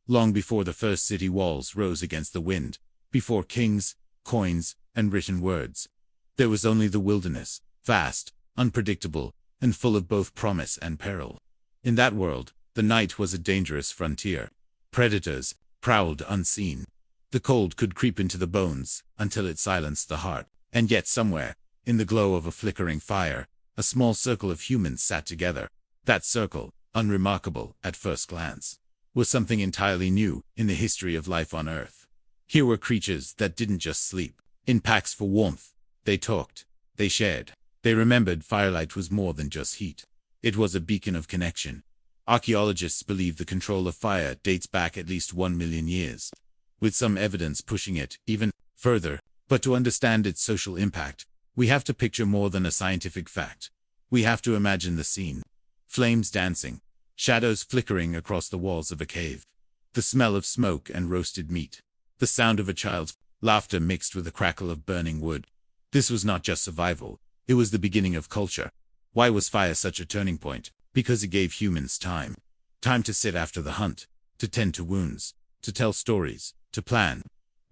long before the first city walls rose against the wind, before kings, coins, and written words. There was only the wilderness, vast, unpredictable, and full of both promise and peril. In that world, the night was a dangerous frontier. Predators prowled unseen. The cold could creep into the bones until it silenced the heart. And yet somewhere, in the glow of a flickering fire, a small circle of humans sat together. That circle, unremarkable at first glance, was something entirely new in the history of life on Earth. Here were creatures that didn't just sleep in packs for warmth. They talked. They shared. They remembered firelight was more than just heat. It was a beacon of connection. Archaeologists believe the control of fire dates back at least 1 million years, with some evidence pushing it even further. But to understand its social impact, we have to picture more than a scientific fact. We have to imagine the scene. Flames dancing, shadows flickering across the walls of a cave, the smell of smoke and roasted meat, the sound of a child's laughter mixed with the crackle of burning wood. This was not just survival, it was the beginning of culture. Why was fire such a turning point? Because it gave humans time. Time to sit after the hunt, to tend to wounds, to tell stories, to plan.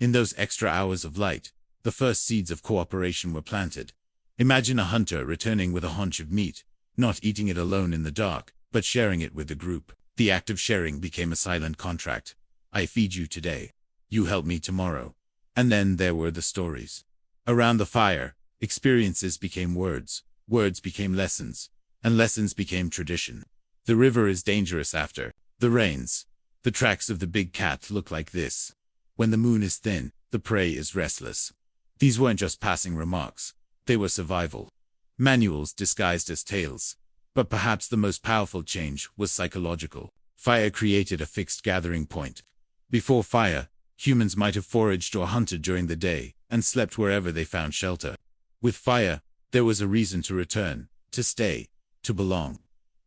In those extra hours of light, the first seeds of cooperation were planted. Imagine a hunter returning with a haunch of meat, not eating it alone in the dark, but sharing it with the group. The act of sharing became a silent contract. I feed you today. You help me tomorrow. And then there were the stories. Around the fire, experiences became words, words became lessons, and lessons became tradition. The river is dangerous after the rains. The tracks of the big cat look like this. When the moon is thin, the prey is restless. These weren't just passing remarks. They were survival manuals disguised as tales. But perhaps the most powerful change was psychological. Fire created a fixed gathering point. Before fire, humans might have foraged or hunted during the day and slept wherever they found shelter. With fire, there was a reason to return, to stay, to belong.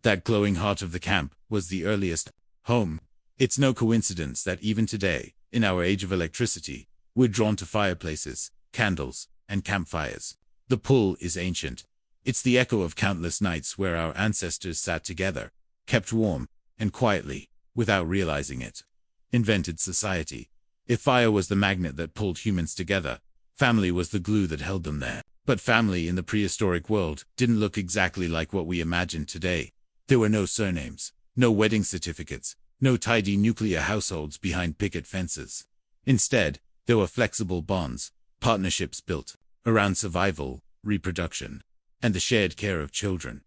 That glowing heart of the camp was the earliest home. It's no coincidence that even today, in our age of electricity, we're drawn to fireplaces, candles, and campfires. The pull is ancient. It's the echo of countless nights where our ancestors sat together, kept warm, and quietly, without realizing it, invented society. If fire was the magnet that pulled humans together, family was the glue that held them there. But family in the prehistoric world didn't look exactly like what we imagine today. There were no surnames, no wedding certificates, no tidy nuclear households behind picket fences. Instead, there were flexible bonds, partnerships built around survival, reproduction, and the shared care of children.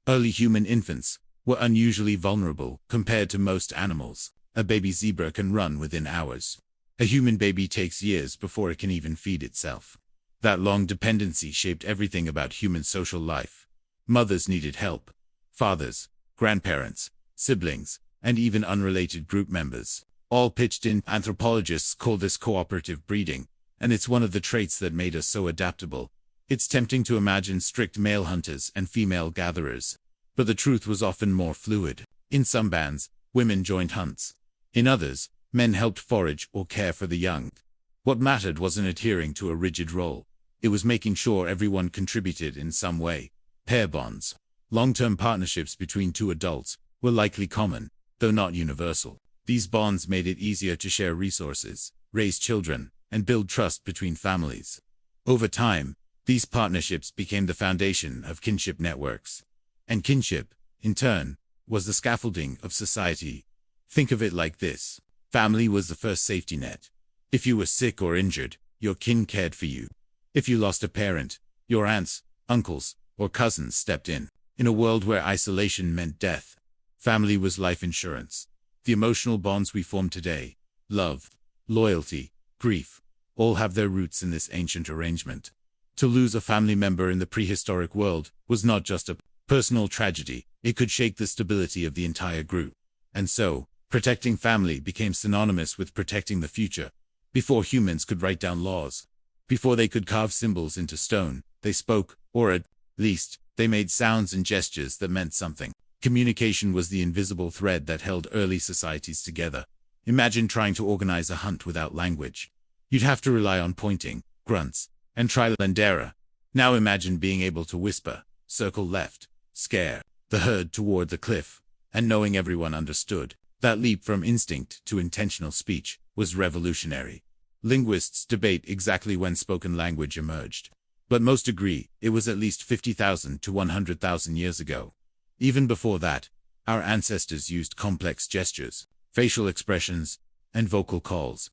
Early human infants were unusually vulnerable compared to most animals. A baby zebra can run within hours. A human baby takes years before it can even feed itself. That long dependency shaped everything about human social life. Mothers needed help. Fathers, grandparents, siblings, and even unrelated group members all pitched in. Anthropologists call this cooperative breeding, and it's one of the traits that made us so adaptable. It's tempting to imagine strict male hunters and female gatherers, but the truth was often more fluid. In some bands, women joined hunts. In others, men helped forage or care for the young. What mattered wasn't adhering to a rigid role. It was making sure everyone contributed in some way. Pair bonds, long-term partnerships between two adults, were likely common, though not universal. These bonds made it easier to share resources, raise children, and build trust between families. Over time, these partnerships became the foundation of kinship networks. And kinship, in turn, was the scaffolding of society. Think of it like this. Family was the first safety net. If you were sick or injured, your kin cared for you. If you lost a parent, your aunts, uncles, or cousins stepped in. In a world where isolation meant death, family was life insurance. The emotional bonds we form today, love, loyalty, grief, all have their roots in this ancient arrangement. To lose a family member in the prehistoric world was not just a personal tragedy, it could shake the stability of the entire group. And so, protecting family became synonymous with protecting the future. Before humans could write down laws, before they could carve symbols into stone, they spoke, or at least, they made sounds and gestures that meant something. Communication was the invisible thread that held early societies together. Imagine trying to organize a hunt without language. You'd have to rely on pointing, grunts, and trilendera. Now imagine being able to whisper, circle left, scare the herd toward the cliff, and knowing everyone understood. That leap from instinct to intentional speech was revolutionary. Linguists debate exactly when spoken language emerged, but most agree it was at least 50,000 to 100,000 years ago. Even before that, our ancestors used complex gestures, facial expressions, and vocal calls.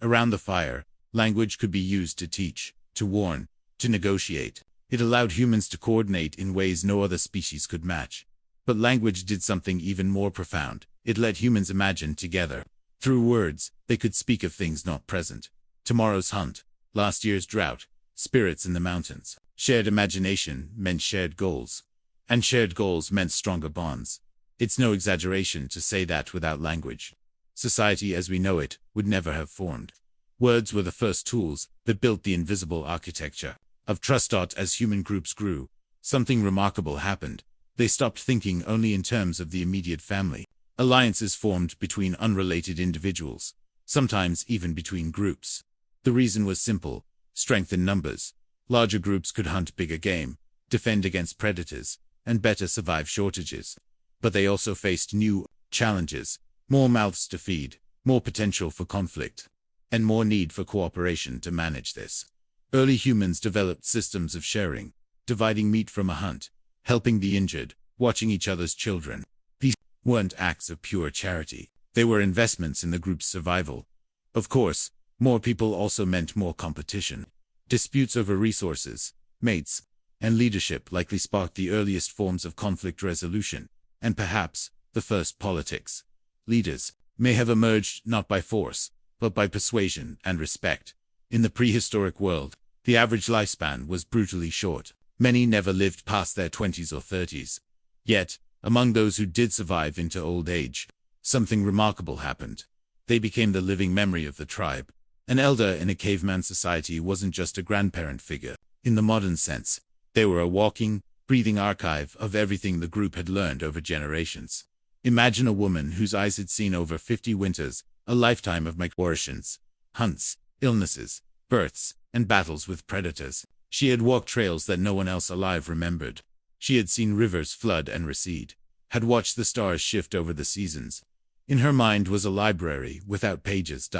Around the fire, language could be used to teach, to warn, to negotiate. It allowed humans to coordinate in ways no other species could match. But language did something even more profound. It let humans imagine together. Through words, they could speak of things not present. Tomorrow's hunt, last year's drought, spirits in the mountains. Shared imagination meant shared goals. And shared goals meant stronger bonds. It's no exaggeration to say that without language, society as we know it would never have formed. Words were the first tools that built the invisible architecture of trust. As human groups grew, something remarkable happened. They stopped thinking only in terms of the immediate family. Alliances formed between unrelated individuals, sometimes even between groups. The reason was simple: strength in numbers. Larger groups could hunt bigger game, defend against predators, and better survive shortages. But they also faced new challenges: more mouths to feed, more potential for conflict, and more need for cooperation to manage this. Early humans developed systems of sharing, dividing meat from a hunt, helping the injured, watching each other's children. These weren't acts of pure charity. They were investments in the group's survival. Of course, more people also meant more competition. Disputes over resources, mates, and leadership likely sparked the earliest forms of conflict resolution, and perhaps the first politics. Leaders may have emerged not by force, but by persuasion and respect. In the prehistoric world, the average lifespan was brutally short. Many never lived past their 20s or 30s. Yet, among those who did survive into old age, something remarkable happened. They became the living memory of the tribe. An elder in a caveman society wasn't just a grandparent figure. In the modern sense, they were a walking, breathing archive of everything the group had learned over generations. Imagine a woman whose eyes had seen over 50 winters, a lifetime of migrations, hunts, illnesses, births, and battles with predators. She had walked trails that no one else alive remembered. She had seen rivers flood and recede, had watched the stars shift over the seasons. In her mind was a library without pages.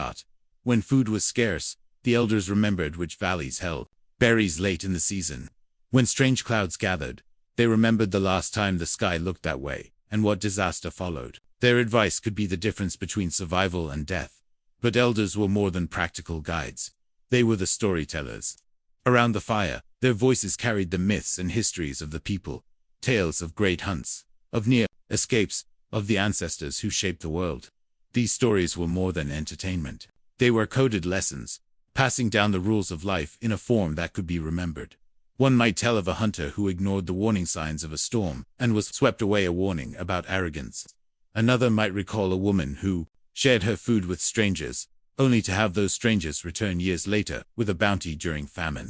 When food was scarce, the elders remembered which valleys held berries late in the season. When strange clouds gathered, they remembered the last time the sky looked that way, and what disaster followed. Their advice could be the difference between survival and death. But elders were more than practical guides. They were the storytellers. Around the fire, their voices carried the myths and histories of the people, tales of great hunts, of near escapes, of the ancestors who shaped the world. These stories were more than entertainment. They were coded lessons, passing down the rules of life in a form that could be remembered. One might tell of a hunter who ignored the warning signs of a storm and was swept away, a warning about arrogance. Another might recall a woman who shared her food with strangers, only to have those strangers return years later with a bounty during famine.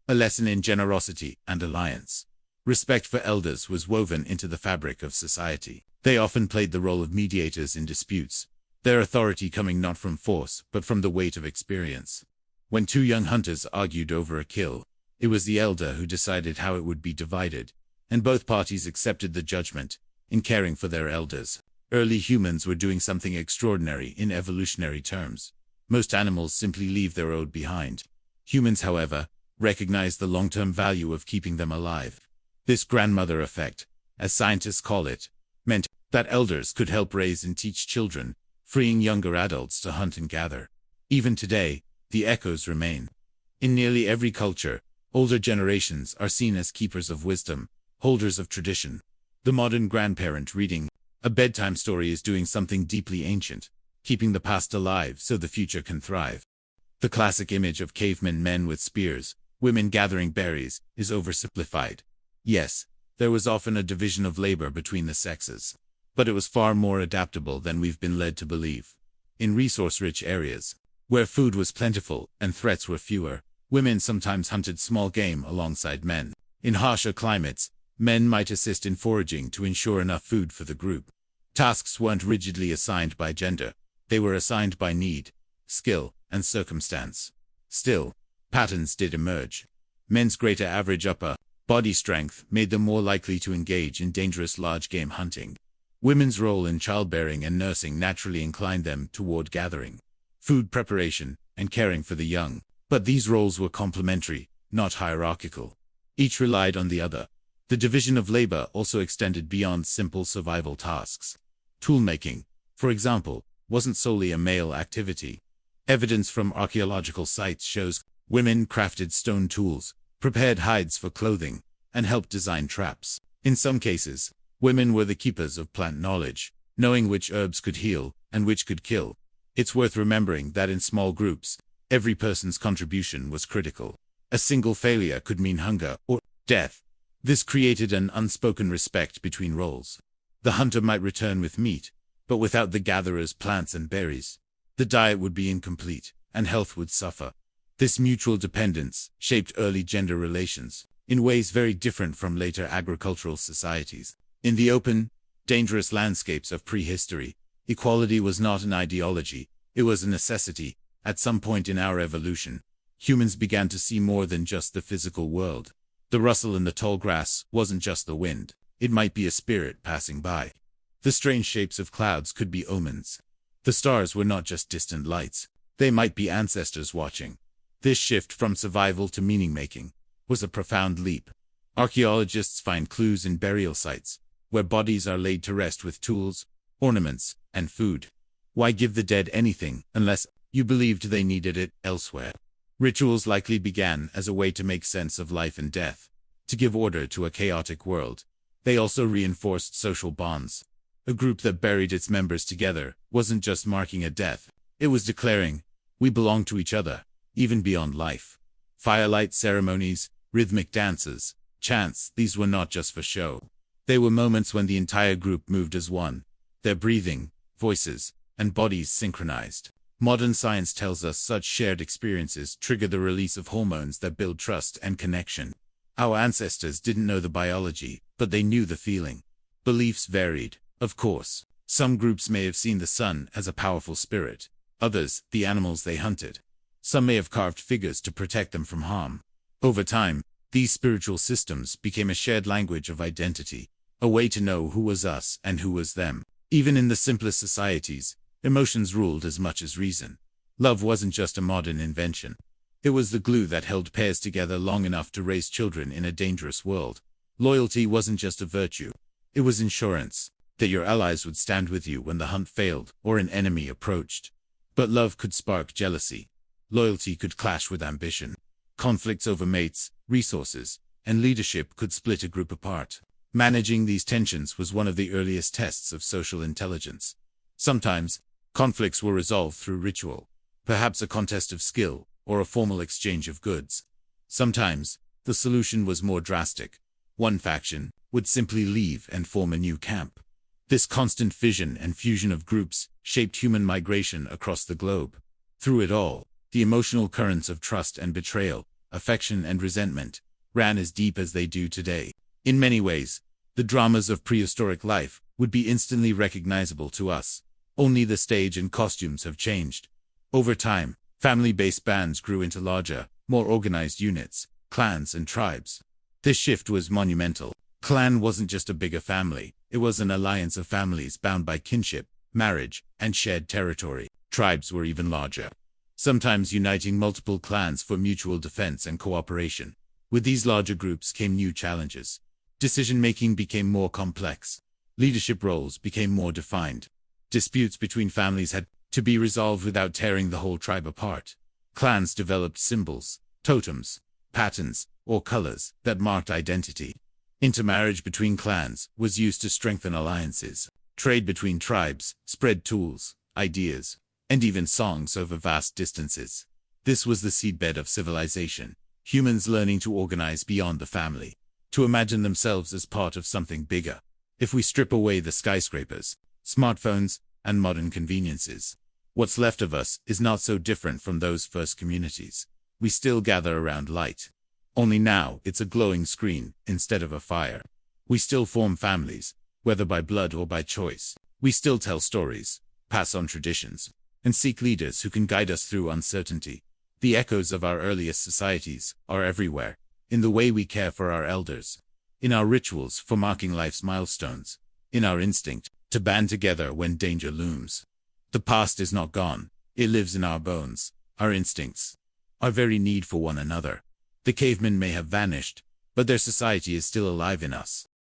A lesson in generosity and alliance. Respect for elders was woven into the fabric of society. They often played the role of mediators in disputes, their authority coming not from force but from the weight of experience. When two young hunters argued over a kill, it was the elder who decided how it would be divided, and both parties accepted the judgment in caring for their elders. Early humans were doing something extraordinary in evolutionary terms. Most animals simply leave their old behind. Humans, however, recognize the long-term value of keeping them alive. This grandmother effect, as scientists call it, meant that elders could help raise and teach children, freeing younger adults to hunt and gather. Even today, the echoes remain. In nearly every culture, older generations are seen as keepers of wisdom, holders of tradition. The modern grandparent reading a bedtime story is doing something deeply ancient, keeping the past alive so the future can thrive. The classic image of cavemen men with spears, women gathering berries, is oversimplified. Yes, there was often a division of labor between the sexes, but it was far more adaptable than we've been led to believe. In resource-rich areas, where food was plentiful and threats were fewer, women sometimes hunted small game alongside men. In harsher climates, men might assist in foraging to ensure enough food for the group. Tasks weren't rigidly assigned by gender. They were assigned by need, skill, and circumstance. Still, patterns did emerge. Men's greater average upper body strength made them more likely to engage in dangerous large-game hunting. Women's role in childbearing and nursing naturally inclined them toward gathering, food preparation, and caring for the young. But these roles were complementary, not hierarchical. Each relied on the other. The division of labor also extended beyond simple survival tasks. Toolmaking, for example, wasn't solely a male activity. Evidence from archaeological sites shows women crafted stone tools, prepared hides for clothing, and helped design traps. In some cases, women were the keepers of plant knowledge, knowing which herbs could heal and which could kill. It's worth remembering that in small groups, every person's contribution was critical. A single failure could mean hunger or death. This created an unspoken respect between roles. The hunter might return with meat, but without the gatherer's plants and berries, the diet would be incomplete, and health would suffer. This mutual dependence shaped early gender relations in ways very different from later agricultural societies. In the open, dangerous landscapes of prehistory, equality was not an ideology, it was a necessity. At some point in our evolution, humans began to see more than just the physical world. The rustle in the tall grass wasn't just the wind, it might be a spirit passing by. The strange shapes of clouds could be omens. The stars were not just distant lights, they might be ancestors watching. This shift from survival to meaning-making was a profound leap. Archaeologists find clues in burial sites, where bodies are laid to rest with tools, ornaments, and food. Why give the dead anything unless you believed they needed it elsewhere? Rituals likely began as a way to make sense of life and death, to give order to a chaotic world. They also reinforced social bonds. A group that buried its members together wasn't just marking a death, it was declaring, we belong to each other, even beyond life. Firelight ceremonies, rhythmic dances, chants, these were not just for show. They were moments when the entire group moved as one, their breathing, voices, and bodies synchronized. Modern science tells us such shared experiences trigger the release of hormones that build trust and connection. Our ancestors didn't know the biology, but they knew the feeling. Beliefs varied, of course. Some groups may have seen the sun as a powerful spirit, others, the animals they hunted. Some may have carved figures to protect them from harm. Over time, these spiritual systems became a shared language of identity, a way to know who was us and who was them. Even in the simplest societies, emotions ruled as much as reason. Love wasn't just a modern invention. It was the glue that held pairs together long enough to raise children in a dangerous world. Loyalty wasn't just a virtue. It was insurance that your allies would stand with you when the hunt failed or an enemy approached. But love could spark jealousy. Loyalty could clash with ambition. Conflicts over mates, resources, and leadership could split a group apart. Managing these tensions was one of the earliest tests of social intelligence. Sometimes, conflicts were resolved through ritual, perhaps a contest of skill or a formal exchange of goods. Sometimes, the solution was more drastic. One faction would simply leave and form a new camp. This constant fission and fusion of groups shaped human migration across the globe. Through it all, the emotional currents of trust and betrayal, affection and resentment, ran as deep as they do today. In many ways, the dramas of prehistoric life would be instantly recognizable to us. Only the stage and costumes have changed. Over time, family-based bands grew into larger, more organized units, clans and tribes. This shift was monumental. Clan wasn't just a bigger family, it was an alliance of families bound by kinship, marriage, and shared territory. Tribes were even larger, sometimes uniting multiple clans for mutual defense and cooperation. With these larger groups came new challenges. Decision-making became more complex. Leadership roles became more defined. Disputes between families had to be resolved without tearing the whole tribe apart. Clans developed symbols, totems, patterns, or colors that marked identity. Intermarriage between clans was used to strengthen alliances. Trade between tribes spread tools, ideas, and even songs over vast distances. This was the seedbed of civilization, humans learning to organize beyond the family, to imagine themselves as part of something bigger. If we strip away the skyscrapers, smartphones, and modern conveniences, what's left of us is not so different from those first communities. We still gather around light. Only now it's a glowing screen instead of a fire. We still form families, whether by blood or by choice. We still tell stories, pass on traditions, and seek leaders who can guide us through uncertainty. The echoes of our earliest societies are everywhere, in the way we care for our elders, in our rituals for marking life's milestones, in our instinct to band together when danger looms. The past is not gone. It lives in our bones, our instincts, our very need for one another. The cavemen may have vanished, but their society is still alive in us.